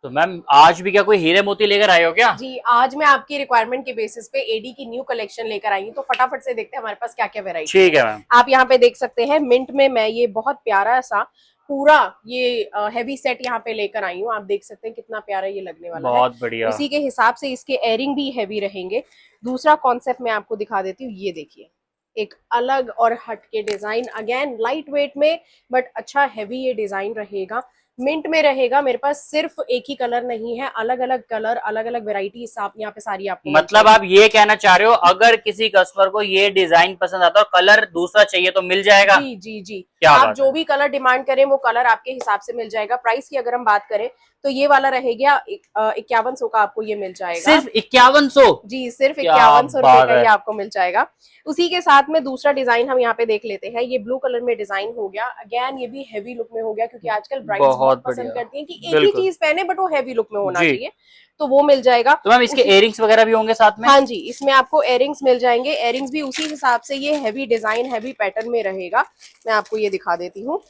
तो मैम आज भी क्या कोई हीरे मोती लेकर आए हो क्या? जी, आज मैं आपकी रिक्वायरमेंट के बेसिस पे एडी की न्यू कलेक्शन लेकर आई हूँ, तो फटाफट से देखते हैं हमारे पास क्या क्या वेरायटी है। ठीक है मैम। आप यहाँ पे देख सकते हैं मिंट में मैं ये बहुत प्यारा सा पूरा ये हैवी सेट यहाँ पे लेकर आई हूँ। आप देख सकते हैं कितना प्यारा ये लगने वाला है। बहुत बढ़िया। उसी के हिसाब से इसके एयरिंग भी हैवी रहेंगे। दूसरा कॉन्सेप्ट मैं आपको दिखा देती हूँ, ये देखिए एक अलग और हटके डिजाइन, अगेन लाइट वेट में बट अच्छा हैवी ये डिजाइन रहेगा। मिंट में रहेगा। मेरे पास सिर्फ एक ही कलर नहीं है, अलग अलग कलर, अलग अलग वेराइटी यहाँ पे सारी आपको मिल मतलब आप ये कहना चाह रहे हो अगर किसी कस्टमर को ये डिजाइन पसंद आता है और कलर दूसरा चाहिए तो मिल जाएगा? जी जी जी। क्या आप बात जो है। भी कलर डिमांड करें वो कलर आपके हिसाब से मिल जाएगा। प्राइस की अगर हम बात करें तो ये वाला रहेगा 5100 का, आपको ये मिल जाएगा। सिर्फ 5100? जी, सिर्फ क्या 5100 रुपए बात का ये है। आपको मिल जाएगा। उसी के साथ में दूसरा डिजाइन हम यहाँ पे देख लेते हैं। ये ब्लू कलर में डिजाइन हो गया, अगेन ये भी हैवी लुक में हो गया, क्योंकि आजकल ब्राइड्स बहुत बहुत पसंद बढ़िया। करती हैं कि एक ही बिल्कुल। चीज पहने बट वो हैवी लुक में होना जी। चाहिए, तो वो मिल जाएगा। तो मैम इसके उसी इयरिंग्स वगैरह भी होंगे साथ में? हाँ जी, इसमें आपको एयरिंग्स मिल जाएंगे। एयरिंग्स भी उसी हिसाब से ये हैवी डिजाइन, हैवी पैटर्न में रहेगा। मैं आपको ये दिखा देती हूँ,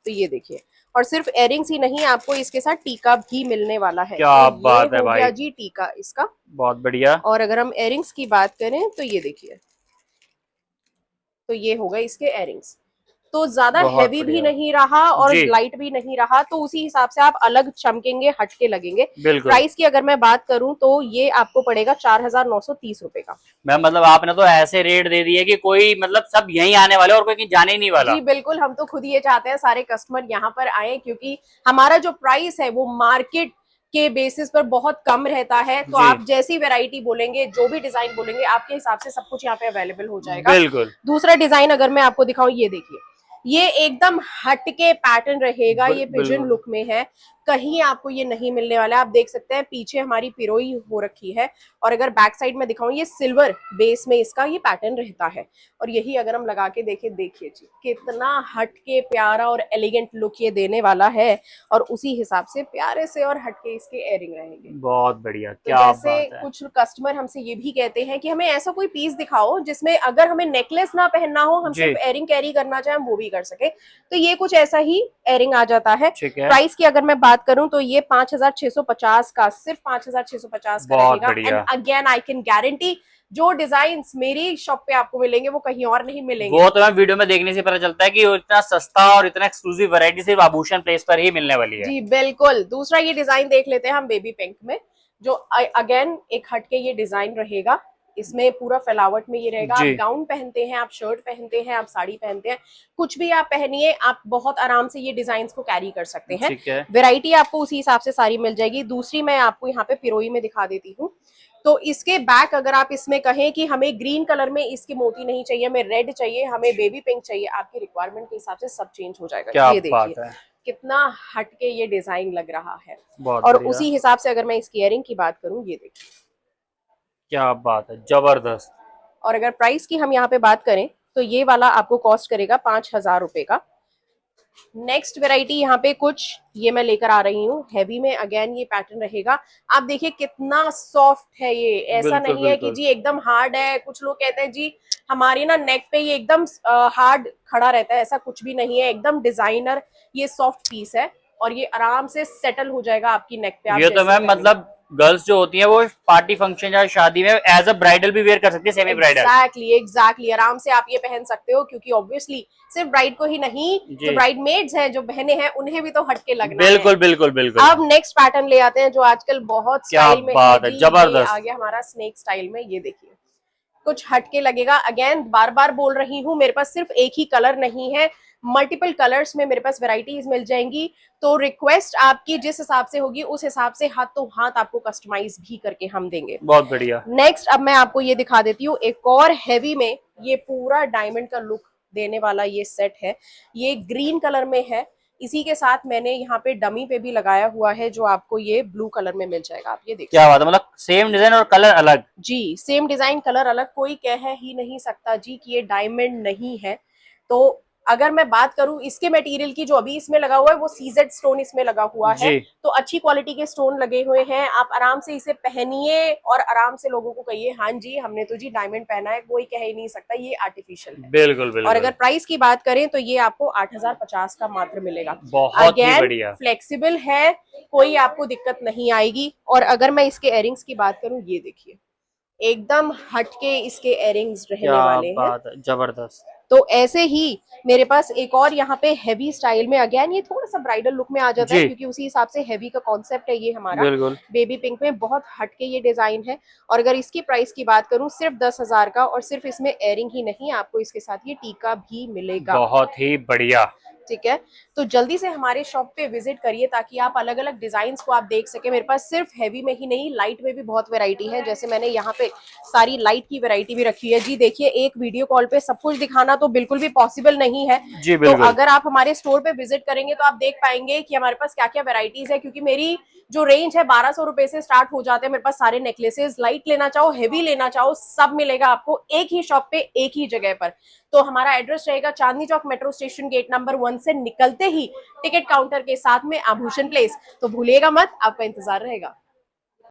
तो ये देखिए। और सिर्फ एयरिंग्स ही नहीं, आपको इसके साथ टीका भी मिलने वाला है। क्या तो ये बात है हो भाई। गया जी टीका इसका। बहुत बढ़िया। और अगर हम एयरिंग्स की बात करें तो ये देखिए, तो ये हो गए इसके एयरिंग्स। तो ज्यादा बहुत हैवी भी बढ़िया। नहीं रहा और जी। लाइट भी नहीं रहा, तो उसी हिसाब से आप अलग चमकेंगे, हटके लगेंगे। बिल्कुल। प्राइस की अगर मैं बात करूं तो ये आपको पड़ेगा 4930 रुपए का। मैम मतलब आपने तो ऐसे रेट दे दिए कि कोई मतलब सब यहीं आने वाले और कोई कहीं जाने ही नहीं वाला। जी बिल्कुल, हम तो खुद ये चाहते हैं सारे कस्टमर यहाँ पर आए, क्योंकि हमारा जो प्राइस है वो मार्केट के बेसिस पर बहुत कम रहता है। तो जी। आप जैसी वैरायटी बोलेंगे, जो भी डिजाइन बोलेंगे, आपके हिसाब से सब कुछ यहाँ पे अवेलेबल हो जाएगा। बिल्कुल। दूसरा डिजाइन अगर मैं आपको दिखाऊं, ये देखिए, ये एकदम हटके पैटर्न रहेगा। ये पिजन बिल्कुल। लुक में है, कहीं आपको ये नहीं मिलने वाला है। आप देख सकते हैं पीछे हमारी पिरोई हो रखी है, और अगर बैक साइड में दिखाऊं, ये सिल्वर बेस में इसका ये पैटर्न रहता है। और यही अगर हम लगा के देखें, देखिए जी कितना हटके प्यारा और एलिगेंट लुक ये देने वाला है। और उसी हिसाब से प्यारे से और हटके इसके एयरिंग रहेंगे। बहुत बढ़िया। तो क्या जैसे बात है। कुछ कस्टमर हमसे ये भी कहते हैं कि हमें ऐसा कोई पीस दिखाओ जिसमें अगर हमें नेकलेस ना पहनना हो, हम जी। सिर्फ एयरिंग कैरी करना चाहें, वो भी कर सके। तो ये कुछ ऐसा ही एयरिंग आ जाता है। ठीक है। प्राइस की अगर मैं बात करूं तो ये 5650 का, सिर्फ 5650 का बहुत रहेगा। एंड बढ़िया। अगेन आई कैन गारंटी, जो डिजाइन मेरी शॉप पे आपको मिलेंगे वो कहीं और नहीं मिलेंगे। वो तो मैं वीडियो में देखने से पता चलता है कि वो इतना सस्ता और इतना एक्सक्लूसिव वैरायटी सिर्फ आभूषण प्लेस पर ही मिलने वाली है। जी बिल्कुल। दूसरा ये डिजाइन देख लेते हैं हम बेबी पिंक में, जो अगेन एक हटके ये डिजाइन रहेगा। इसमें पूरा फैलावट में ये रहेगा। आप जी। गाउन पहनते हैं, आप शर्ट पहनते हैं, आप साड़ी पहनते हैं, कुछ भी आप पहनिए, आप बहुत आराम से ये डिजाइन को कैरी कर सकते हैं। ठीक है। वेराइटी आपको उसी हिसाब से सारी मिल जाएगी। दूसरी मैं आपको यहाँ पे पिरोई में दिखा देती हूँ। तो इसके बैक अगर आप इसमें कहें कि हमें ग्रीन कलर में इसके मोती नहीं चाहिए, हमें रेड चाहिए, हमें बेबी पिंक चाहिए, आपकी रिक्वायरमेंट के हिसाब से सब चेंज हो जाएगा। क्या ये देखिए बात है। कितना हटके ये डिजाइन लग रहा है। बहुत और बढ़िया। उसी हिसाब से अगर मैं इसकी इयरिंग की बात करूं, ये देखिए। क्या बात है, जबरदस्त। और अगर प्राइस की हम यहाँ पे बात करें तो ये वाला आपको कॉस्ट करेगा 5000 रुपए का। नेक्स्ट वेराइटी यहाँ पे कुछ ये मैं लेकर आ रही हूँ हैवी में। अगेन ये पैटर्न रहेगा। आप देखिए कितना सॉफ्ट है ये, ऐसा बिल्कुल नहीं है कि बिल्कुल। जी एकदम हार्ड है। कुछ लोग कहते हैं जी हमारी ना नेक पे ये एकदम हार्ड खड़ा रहता है, ऐसा कुछ भी नहीं है। एकदम डिजाइनर ये सॉफ्ट पीस है, और ये आराम से सेटल हो जाएगा आपकी नेक पे, आप ये तो जैसे ही मैम पहनेंगे। मतलब गर्ल्स जो होती हैं वो पार्टी फंक्शन या शादी में एज अ ब्राइडल भी वेयर कर सकती है, सेमी ब्राइडल। एग्जैक्टली आराम से आप ये पहन सकते हो, क्योंकि ऑब्वियसली सिर्फ ब्राइड को ही नहीं, जो जी। ब्राइड मेड्स हैं, जो बहनें हैं, उन्हें भी तो हटके लगना है। बिल्कुल बिल्कुल बिल्कुल। अब नेक्स्ट पैटर्न ले आते हैं जो आजकल बहुत क्या स्टाइल में है बात है, जी। ये आ जबरदस्त। गया हमारा स्नेक स्टाइल में। ये देखिए कुछ हटके लगेगा। अगेन बार बार बोल रही हूँ, मेरे पास सिर्फ एक ही कलर नहीं है, मल्टीपल कलर्स में मेरे पास वेराइटीज मिल जाएंगी। तो रिक्वेस्ट आपकी जिस हिसाब से होगी उस हिसाब से हाथ तो हाथ आपको कस्टमाइज भी करके हम देंगे। बहुत बढ़िया। नेक्स्ट अब मैं आपको ये दिखा देती हूँ एक और हैवी में, ये पूरा डायमंड का लुक देने वाला ये सेट है। ये ग्रीन कलर में है। इसी के साथ मैंने यहाँ पे डमी पे भी लगाया हुआ है, जो आपको ये ब्लू कलर में मिल जाएगा। आप ये देखिए, क्या बात है, मतलब सेम डिजाइन और कलर अलग। जी सेम डिजाइन कलर अलग। कोई कह ही नहीं सकता जी कि ये डायमंड नहीं है। तो अगर मैं बात करूं इसके मटेरियल की, जो अभी इसमें लगा हुआ है वो सीजेड स्टोन इसमें लगा हुआ है, जी तो अच्छी क्वालिटी के स्टोन लगे हुए हैं। आप आराम से इसे पहनिए और आराम से लोगों को कहिए हाँ जी हमने तो जी डायमंड पहना है, कोई कह ही नहीं सकता ये आर्टिफिशियल है। बिल्कुल और बिल्कुल, अगर प्राइस की बात करें तो ये आपको 8,050 का मात्र मिलेगा। बहुत ही अगेन बढ़िया। फ्लेक्सिबल है, कोई आपको दिक्कत नहीं आएगी। और अगर मैं इसके एयरिंग्स की बात करूं, ये देखिए एकदम हटके इसके एयरिंग्स रहने क्या वाले हैं। बात है, जबरदस्त। तो ऐसे ही मेरे पास एक और यहाँ पे हैवी स्टाइल में, अगेन ये थोड़ा सा ब्राइडल लुक में आ जाता है जी क्योंकि उसी हिसाब से हैवी का कॉन्सेप्ट है ये हमारा। बिल्कुल, बेबी पिंक में बहुत हटके ये डिजाइन है। और अगर इसकी प्राइस की बात करूं सिर्फ 10,000 का, और सिर्फ इसमें एयरिंग ही नहीं आपको इसके साथ ये टीका भी मिलेगा। बहुत ही बढ़िया। ठीक है, तो जल्दी से हमारे शॉप पे विजिट करिए ताकि आप अलग अलग डिजाइन को आप देख सके। मेरे पास सिर्फ हैवी में ही नहीं लाइट में भी बहुत वैरायटी है, जैसे मैंने यहाँ पे सारी लाइट की वैरायटी भी रखी है। जी देखिए एक वीडियो कॉल पे सब कुछ दिखाना तो बिल्कुल भी पॉसिबल नहीं है, जी तो बिल्कुल, अगर आप हमारे स्टोर पे विजिट करेंगे तो आप देख पाएंगे कि हमारे पास क्या क्या वैरायटीज है। क्योंकि मेरी जो रेंज है 1200 रुपए से स्टार्ट हो जाते हैं मेरे पास सारे नेकलेसेस। लाइट लेना चाहो हैवी लेना चाहो सब मिलेगा आपको एक ही शॉप पे एक ही जगह पर। तो हमारा एड्रेस रहेगा Chandni Chowk metro station gate number 1 से निकलते ही टिकट काउंटर के साथ में आभूषण प्लेस। तो भूलिएगा मत, आपका इंतजार रहेगा।